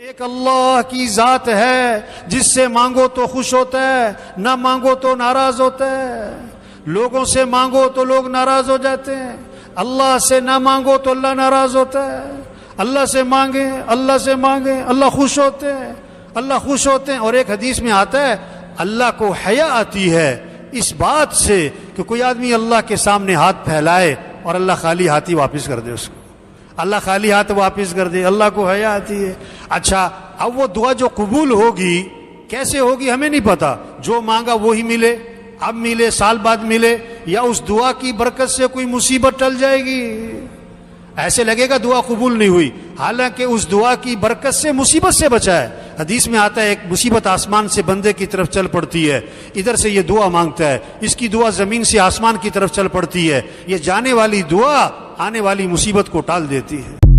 ایک اللہ کی ذات ہے جس سے مانگو تو خوش ہوتا ہے، نہ مانگو تو ناراض ہوتا ہے۔ لوگوں سے مانگو تو لوگ ناراض ہو جاتے ہیں، اللہ سے نہ مانگو تو اللہ ناراض ہوتا ہے۔ اللہ سے مانگیں، اللہ سے مانگیں، اللہ خوش ہوتے ہیں، اللہ خوش ہوتے ہیں۔ اور ایک حدیث میں آتا ہے اللہ کو حیا آتی ہے اس بات سے کہ کوئی آدمی اللہ کے سامنے ہاتھ پھیلائے اور اللہ خالی ہاتھی واپس کر دے اس کو، اللہ خالی ہاتھ واپس کر دے، اللہ کو حیا آتی ہے۔ اچھا، اب وہ دعا جو قبول ہوگی کیسے ہوگی ہمیں نہیں پتا، جو مانگا وہی ملے، اب ملے سال بعد ملے، یا اس دعا کی برکت سے کوئی مصیبت ٹل جائے گی، ایسے لگے گا دعا قبول نہیں ہوئی، حالانکہ اس دعا کی برکت سے مصیبت سے بچا ہے۔ حدیث میں آتا ہے ایک مصیبت آسمان سے بندے کی طرف چل پڑتی ہے، ادھر سے یہ دعا مانگتا ہے، اس کی دعا زمین سے آسمان کی طرف چل پڑتی ہے، یہ جانے والی دعا آنے والی مصیبت کو ٹال دیتی ہے۔